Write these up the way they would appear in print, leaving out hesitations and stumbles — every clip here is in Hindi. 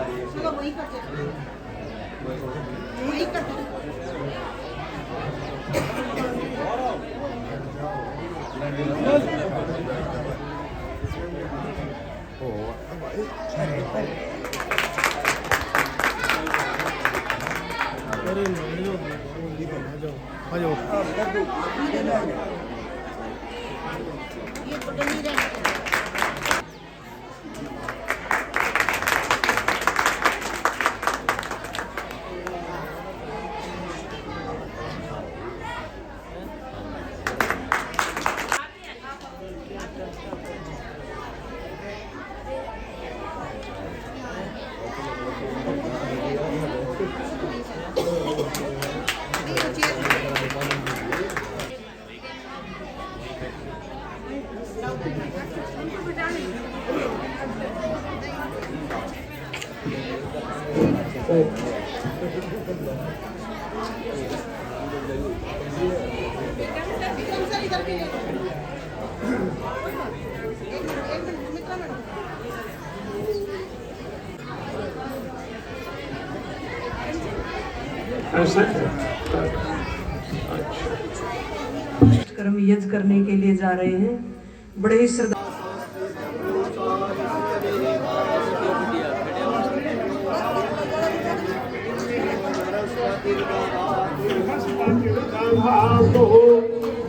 चलो वही करते हैं, वही करते हैं। अरे नहीं लो, आ जाओ ये फोटो नहीं रहना। कर्म यज्ञ करने के लिए जा रहे हैं, बड़े ही श्रद्धा।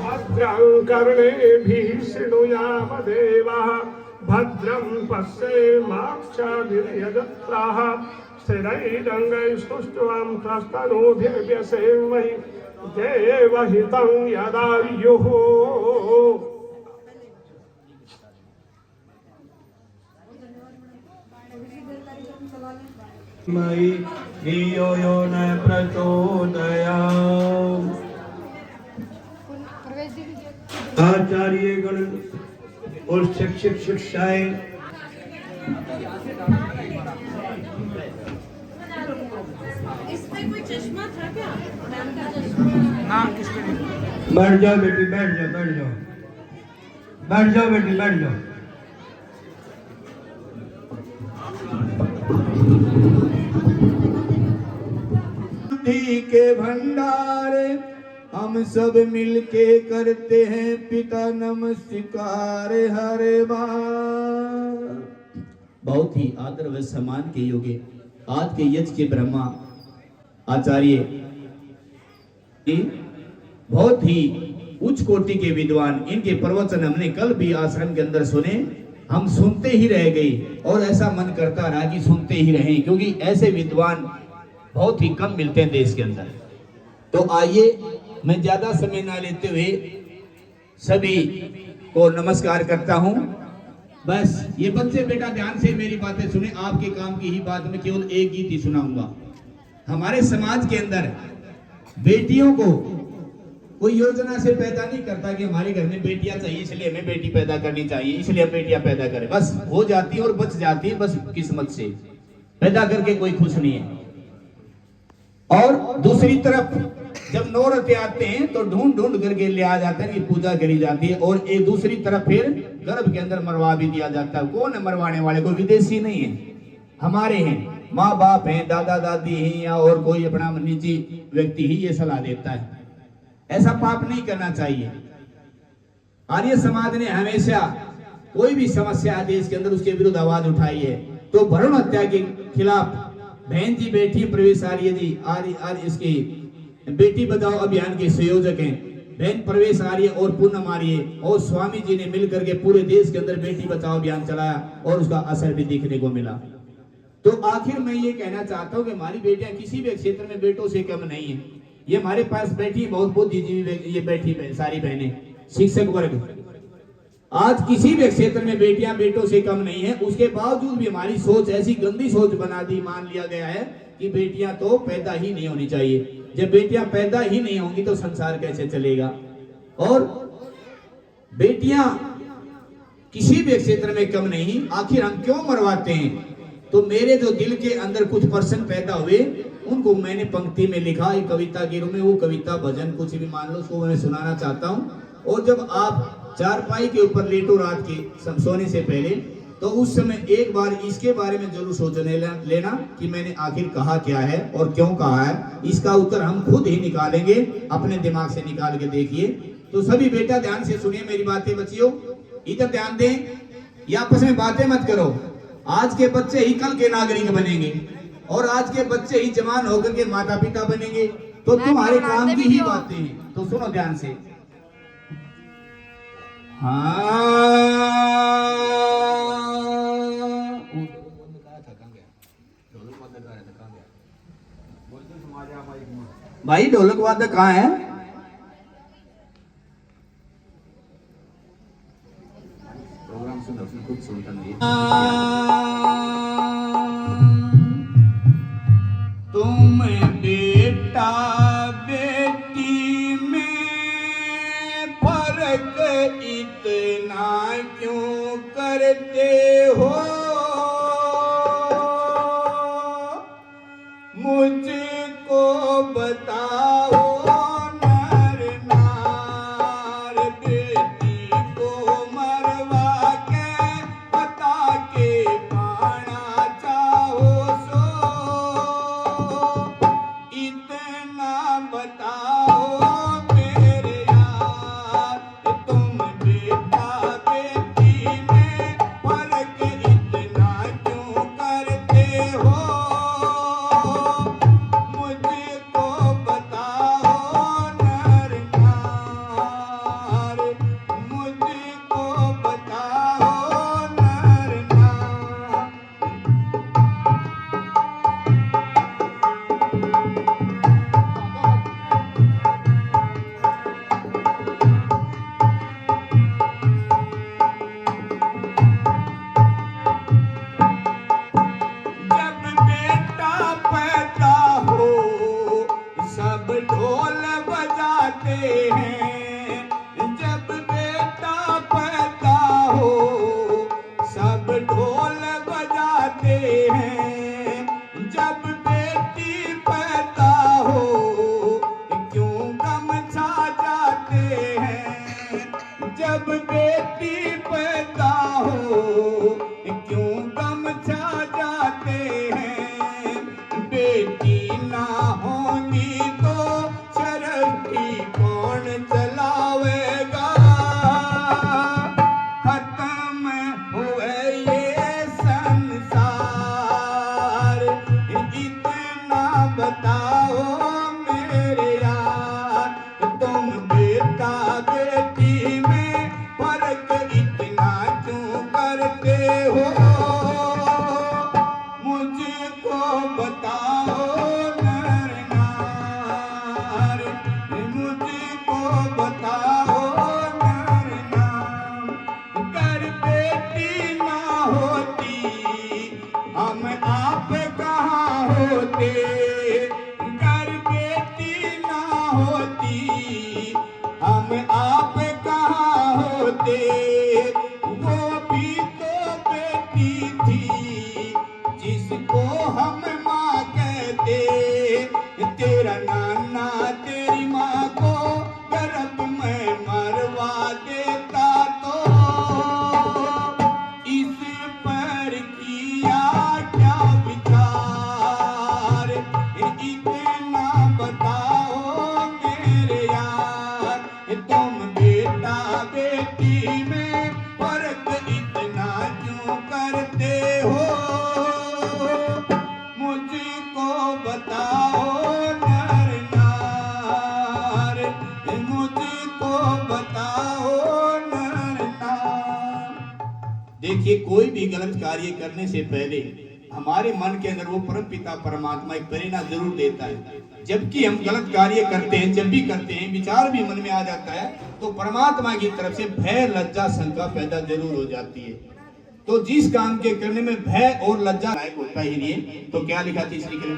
भद्रं कर्णेभिः शृणुयामदेवः भद्रं पश्येमाक्षभिर्यजत्राः स्थिरैरङ्गैस्तुष्ट्वां त्रस्तनूभिर्व्यसेमहि देवहितं यदायुः। मयि धियो यो न प्रचोदयात्। आचार्य गण और शिक्षक शिक्षाएं इसमें कोई चश्मा था क्या? मैम का चश्मा ना किसमें नहीं। बैठ जाओ बेटी, बैठ जाओ, बैठ जाओ, बैठ जाओ बेटी, बैठ जाओ। बुद्धि के भंडारे हम सब मिलके करते हैं पिता नमस्कार हरे मां। बहुत ही आदर व सम्मान के योग्य आज के यज्ञ के ब्रह्मा आचार्य बहुत ही उच्च कोटि के विद्वान, इनके प्रवचन हमने कल भी आश्रम के अंदर सुने। हम सुनते ही रह गए और ऐसा मन करता रहा कि सुनते ही रहें, क्योंकि ऐसे विद्वान बहुत ही कम मिलते हैं देश के अंदर। तो आइए मैं ज्यादा समय ना लेते हुए सभी को नमस्कार करता हूं। बस ये बच्चे बेटा ध्यान से मेरी बातें सुने, आपके काम की ही बात मैं केवल एक गीत ही सुनाऊंगा। हमारे समाज के अंदर बेटियों को कोई योजना से पैदा नहीं करता कि हमारे घर में बेटियां चाहिए इसलिए हमें बेटी पैदा करनी चाहिए, इसलिए हम बेटियां पैदा करें। बस हो जाती है और बच जाती है, बस किस्मत से पैदा करके कोई खुश नहीं है। और दूसरी तरफ जब नौरते आते हैं तो ढूंढ ढूंढ करके ले आ जाते हैं कि पूजा करी जाती है, और एक दूसरी तरफ फिर गर्भ के अंदर मरवा भी दिया जाता है। कौन है मरवाने वाले? कोई विदेशी नहीं है, हमारे हैं, माँ बाप हैं, दादा दादी हैं, या और कोई अपना निजी व्यक्ति ही ये सलाह देता है। ऐसा पाप नहीं करना चाहिए। आर्य समाज ने हमेशा कोई भी समस्या है देश के अंदर उसके विरुद्ध आवाज उठाई है। तो भ्रूण हत्या के खिलाफ बहन जी बैठी प्रवेश आर्य जी आर्य इसके बेटी बचाओ अभियान के संयोजक हैं। बहन प्रवेश आर्य और पूनम आर्य और स्वामी जी ने मिलकर के पूरे देश के अंदर बेटी बचाओ अभियान चलाया और उसका असर भी देखने को मिला। तो आखिर मैं ये कहना चाहता हूँ कि हमारी बेटियां किसी भी क्षेत्र में बेटों से कम नहीं है। ये हमारे पास बैठी बहुत बुद्धिजीवी ये बैठी सारी बहनें, शिक्षक वर्ग, आज किसी भी क्षेत्र में बेटियां बेटों से कम नहीं है। उसके बावजूद भी हमारी सोच ऐसी गंदी सोच बना दी, मान लिया गया है कि बेटियां तो पैदा ही नहीं होनी चाहिए। जब बेटियां पैदा ही नहीं होंगी तो संसार कैसे चलेगा? और बेटियां किसी भी क्षेत्र में कम नहीं। आखिर हम क्यों मरवाते हैं? तो मेरे जो दिल के अंदर कुछ पर्सन पैदा हुए उनको मैंने पंक्ति में लिखा, एक कविता के रूप में, वो कविता भजन कुछ भी मान लो, उसको मैं सुनाना चाहता हूँ। और जब आप चारपाई के ऊपर लेटो रात के सोने से पहले तो उस समय एक बार इसके बारे में जरूर सोचने लेना कि मैंने आखिर कहा क्या है और क्यों कहा है। इसका उत्तर हम खुद ही निकालेंगे, अपने दिमाग से निकाल के देखिए। तो सभी बेटा ध्यान से सुनिए मेरी बातें बच्चियों, इधर ध्यान दें, ये आपस में बातें मत करो। आज के बच्चे ही कल के नागरिक बनेंगे और आज के बच्चे ही जवान होकर के माता पिता बनेंगे। तो तुम्हारे काम की ही बातें हैं, तो सुनो ध्यान से। भाई ढोलक वादक कहाँ है? प्रोग्राम सुन खुद सुनता नहीं। तुम बेटा बेटी में फर्क इतना क्यों करते हो? मुझको बताओ नर नार, बेटी को मरवा के बता के पाना चाहो सो, इतना बताओ मेरे यार, तुम बेटा बेटी में फर्क इतना क्यों करते हो? मुझको बताओ नर नार, मुझको बताओ नर नार। जब बेटा पैदा हो सब ढोल बजाते हैं, जब बेटा पैदा हो सब ढोल बजाते हैं, जब बेटी पैदा हो क्यों गम छा जाते हैं, जब बेटी पैदा हो क्यों गम छा जाते हैं, बेटी ना होगी तो चरखी कौन चलावेगा? खत्म हुए ये संसार, इतना बताओ मेरे यार, तुम बेटा बेटी में फर्क इतना क्यों करते हो? मुझको बताओ नर नार, मुझको बताओ नर नार। अगर बेटी ना होती हम आप कहाँ होते? अगर बेटी ना होती हम आप कहाँ होते? वो भी तो बेटी थी जिसको हम माँ कहते, तेरा नाना तेरी माँ को गर्भ में मरवा देता तो इस पर किया क्या विचार? इतना बताओ मेरे यार, तुम बेटा बेटी में फर्क इतना क्यों करते हो? मुझको बताओ नर नार, मुझको बताओ नर नार। देखिए, कोई भी गलत कार्य करने से पहले हमारे मन के अंदर वो परम पिता परमात्मा एक प्रेरणा जरूर देता है। जबकि हम गलत कार्य करते हैं, जब भी करते हैं विचार भी मन में आ जाता है, तो परमात्मा की तरफ से भय लज्जा शंका पैदा जरूर हो जाती है। तो जिस काम के करने में भय और लज्जा लायक होता ही नहीं है, तो क्या लिखा तीसरी कलम?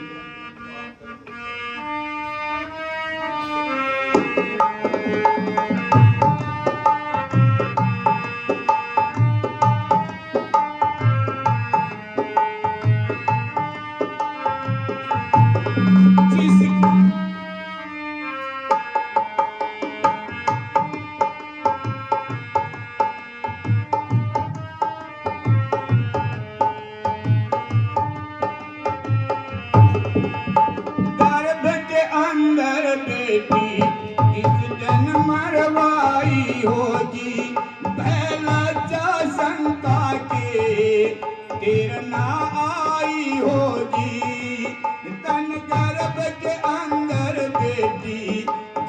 बेटी जिस दिन मरवाई होगी भैला जा शंका के तेरा ना आई होगी तन गर्भ के अंदर बेटी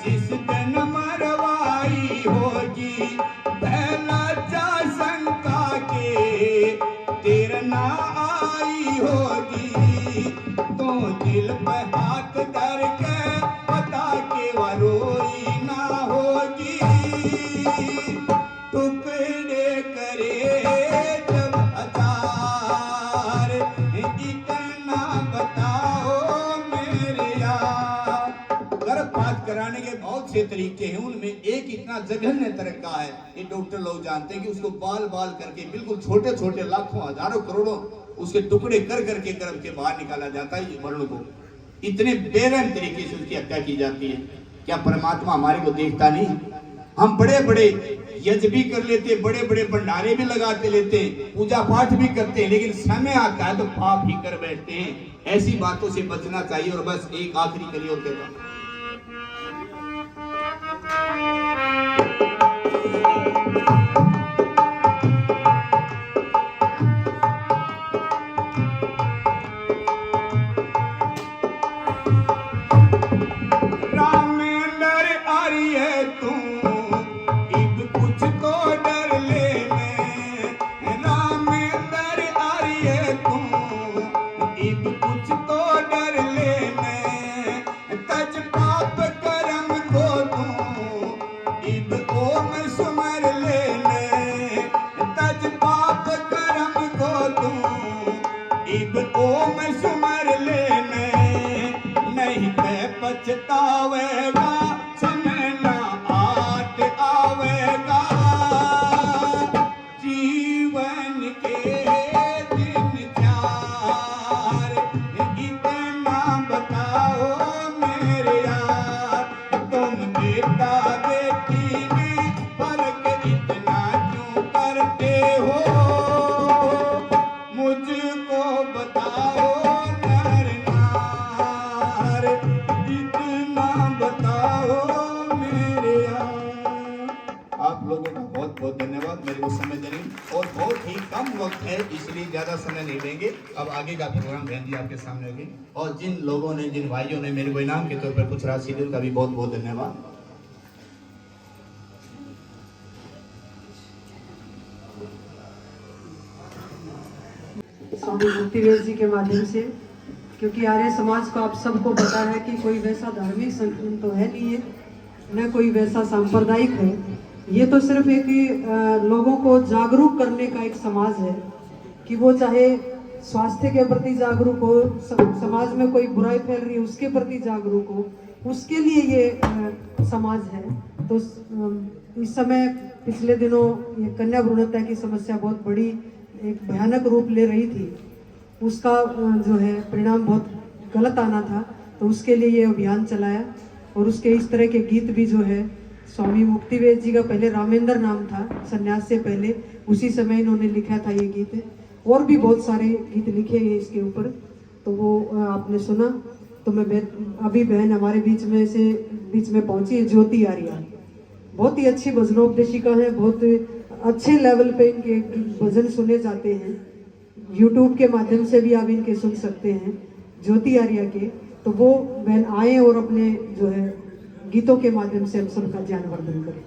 जिस दिन मरवाई होगी भैला जा शंका के तेरा ना आई होगी तो दिल पे हाथ धर के पता के वरोई ना होगी टुकड़े करे जब हजार इतना बताओ मेरे यार। गर्भपात कराने के बहुत से तरीके हैं उनमें एक इतना जघन्य तरीका है ये डॉक्टर लोग जानते हैं कि उसको बाल बाल करके बिल्कुल छोटे छोटे लाखों हजारों करोड़ों उसके टुकड़े कर करके गर्भ के बाहर निकाला जाता है ये वर्ण को इतने बेरहम तरीके से उसकी हत्या की जाती है। क्या परमात्मा हमारे को देखता नहीं? हम बड़े बड़े यज्ञ भी कर लेते बड़े बड़े भंडारे भी लगाते लेते पूजा पाठ भी करते हैं लेकिन समय आता है तो पाप ही कर बैठते हैं। ऐसी बातों से बचना चाहिए। और बस एक आखिरी कलियोग देगा पछतावेगा समय ना आत आवेगा जीवन के दिन चार इतना बताओ मेरे यार तुम बेटा बेटी में फर्क इतना क्यों करते हो मुझको बताओ नर नार इतना बताओ मेरे यार। आप लोगों का बहुत बहुत धन्यवाद मेरे को समय देने और बहुत ही कम वक्त है इसलिए ज्यादा समय नहीं देंगे। अब आगे का प्रोग्राम बहन जी आपके सामने होगी और जिन लोगों ने जिन भाइयों ने मेरे को इनाम के तौर पर कुछ राशि दी उनका भी बहुत बहुत धन्यवाद। स्वामी मुक्तिवेद जी के माध्यम से, क्योंकि आर्य समाज को आप सबको पता है कि कोई वैसा धार्मिक संगठन तो है नहीं है न कोई वैसा सांप्रदायिक है। ये तो सिर्फ एक लोगों को जागरूक करने का एक समाज है कि वो चाहे स्वास्थ्य के प्रति जागरूक हो, समाज में कोई बुराई फैल रही है उसके प्रति जागरूक हो, उसके लिए ये समाज है। तो इस समय पिछले दिनों ये कन्या भ्रूण हत्या की समस्या बहुत बड़ी एक भयानक रूप ले रही थी, उसका जो है परिणाम बहुत गलत आना था, तो उसके लिए ये अभियान चलाया। और उसके इस तरह के गीत भी जो है स्वामी मुक्तिवेद जी का पहले रामेंद्र नाम था संन्यास से पहले, उसी समय इन्होंने लिखा था ये गीत। और भी बहुत सारे गीत लिखे हैं इसके ऊपर, तो वो आपने सुना। तो मैं अभी बहन हमारे बीच में पहुंची है ज्योति आर्या, बहुत ही अच्छी भजनोपदेशिका है, बहुत अच्छे लेवल पे इनके भजन सुने जाते हैं। यूट्यूब के माध्यम से भी आप इनके सुन सकते हैं ज्योति आर्या के। तो वो बहन आए और अपने जो है गीतों के माध्यम से हम सबका ज्ञानवर्धन करें।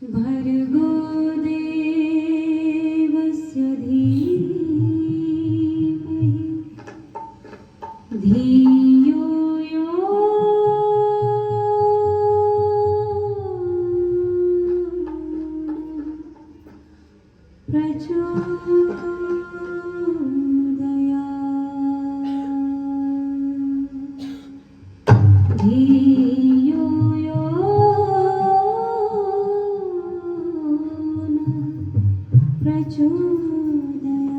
भर्गो देवस्य धीमहि धियो यो प्रचोदयात् धियो यो प्रचोदयात्।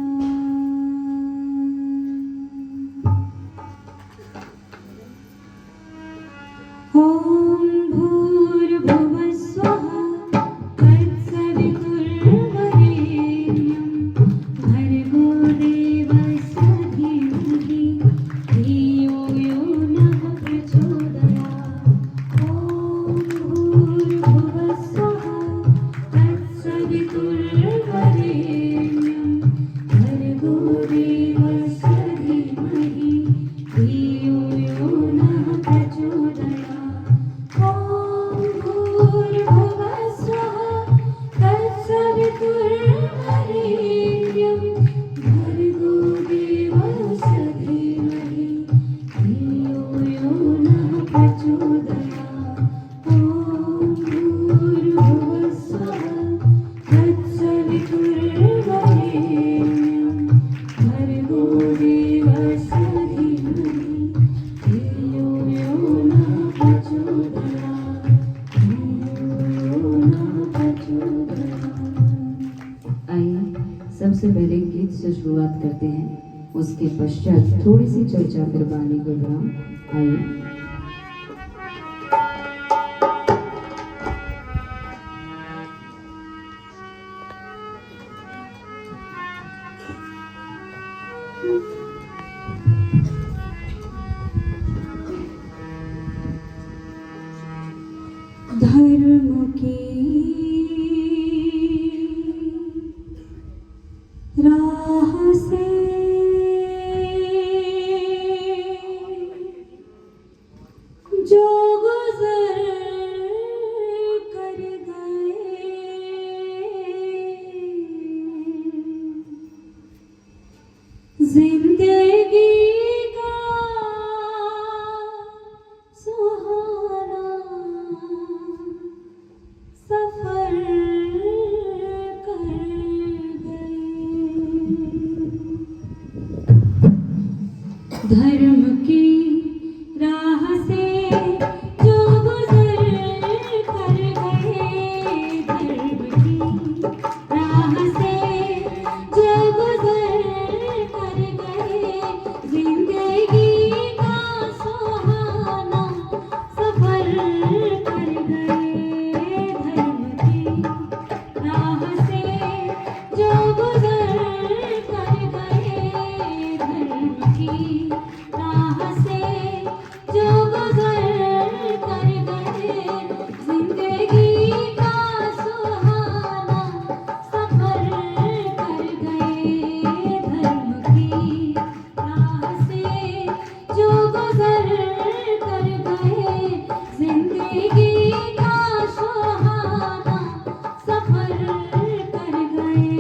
सबसे पहले गीत से शुरुआत करते हैं, उसके पश्चात थोड़ी सी चर्चा फिर बानी को विराम। आइए। धर्म की राह से जो गुजर कर गए, जिंदगी का सुहाना सफर कर गए। धर्म की राह से जो गुजर कर गए, धर्म की राह से जो गुजर कर गए, जिंदगी का सुहाना सफर कर गए। धर्म की राह से जो गुजर कर गए, धर्म की राह से जो गुजर कर गए, जिंदगी का सुहाना सफर कर गए। धर्म की राह से जो गुजर कर गए, जिंदगी का सुहाना सफर कर गए।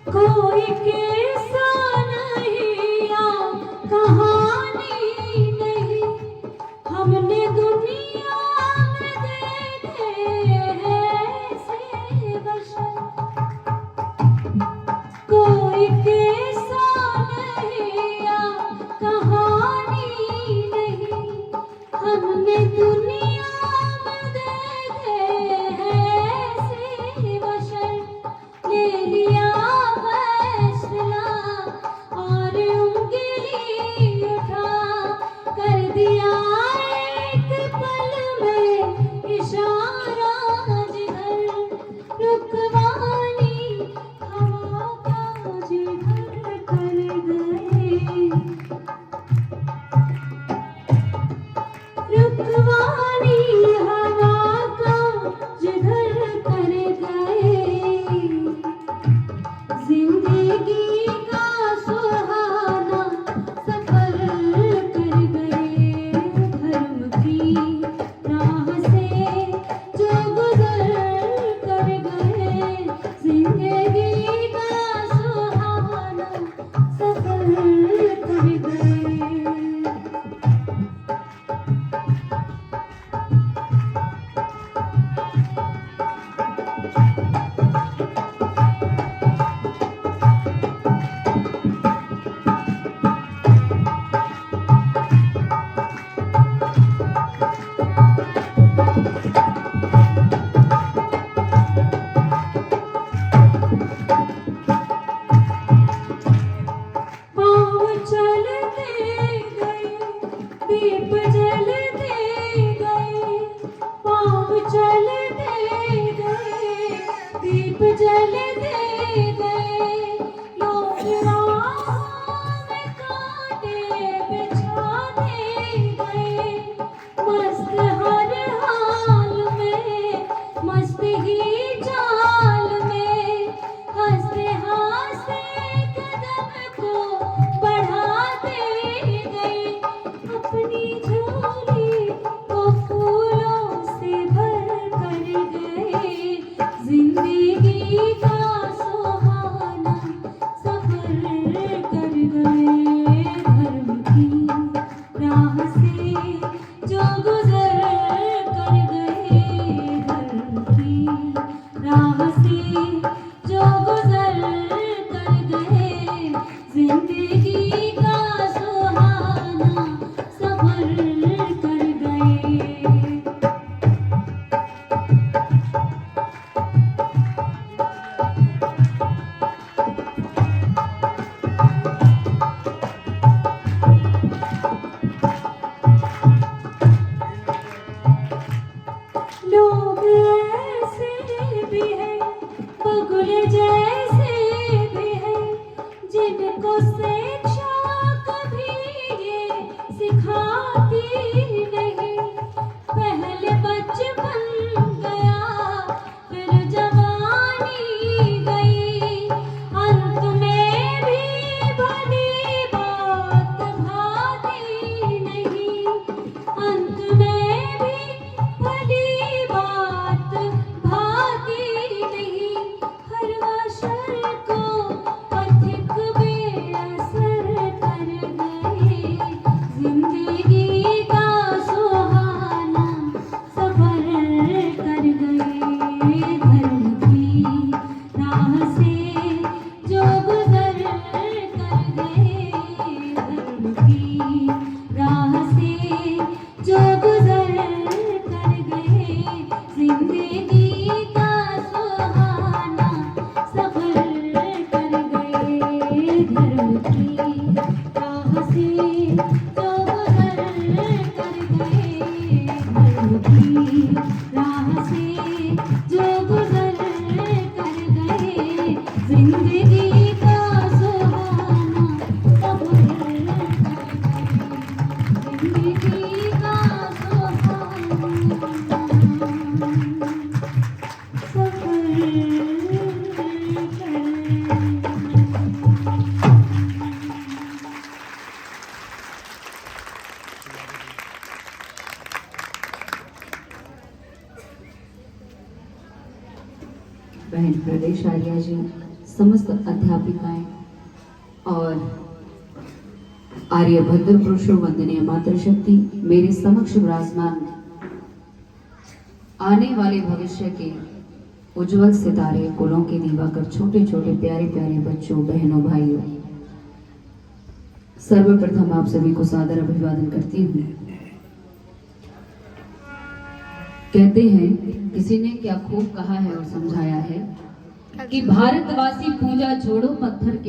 कोई किस्सा नहीं या कहानी नहीं, हमने दुनिया में देखे हैं ऐसे बशर। कोई किस्सा नहीं या कहानी नहीं, हमने दुनिया में देखे हैं ऐसे बशर। ले लिया फैसला और उंगली उठा कर दिया एक पल में इशारा, जिधर रुकवानी हवा का जिधर जैसे भी हैं जिनको शिक्षा कभी ये सिखाती नहीं। पहले बचपन गया फिर जवानी गई, अंत में भी भली बात भाती नहीं। अंत में भी भली बात भाती नहीं। हर अशर को पथिक बेअसर कर गए, जिंदगी का सुहाना सफर कर गए। धर्म की राह से जो गुजर कर गए, धर्म की राह से जो गुजर कर गए, जिंदगी का सुहाना सफर कर गए। धर्म की राह से जो गुजर कर गए, धर्म की राह से जो गुजर कर गए, जिंदगी का सुहाना सफर कर गए, जिंदगी का सुहाना सफर बहन प्रदेश आर्या जी, समस्त अध्यापिकाएं और आर्यभद्र पुरुषों वंदनीय मातृशक्ति, मेरे समक्ष विराजमान आने वाले भविष्य के उज्जवल सितारे, कुलों के दिवाकर, छोटे छोटे प्यारे प्यारे बच्चों, बहनों, भाइयों, सर्वप्रथम आप सभी को सादर अभिवादन करती हूँ। कहते हैं, किसी ने क्या खूब कहा है और समझाया है कि भारतवासी पूजा छोड़ो पत्थर के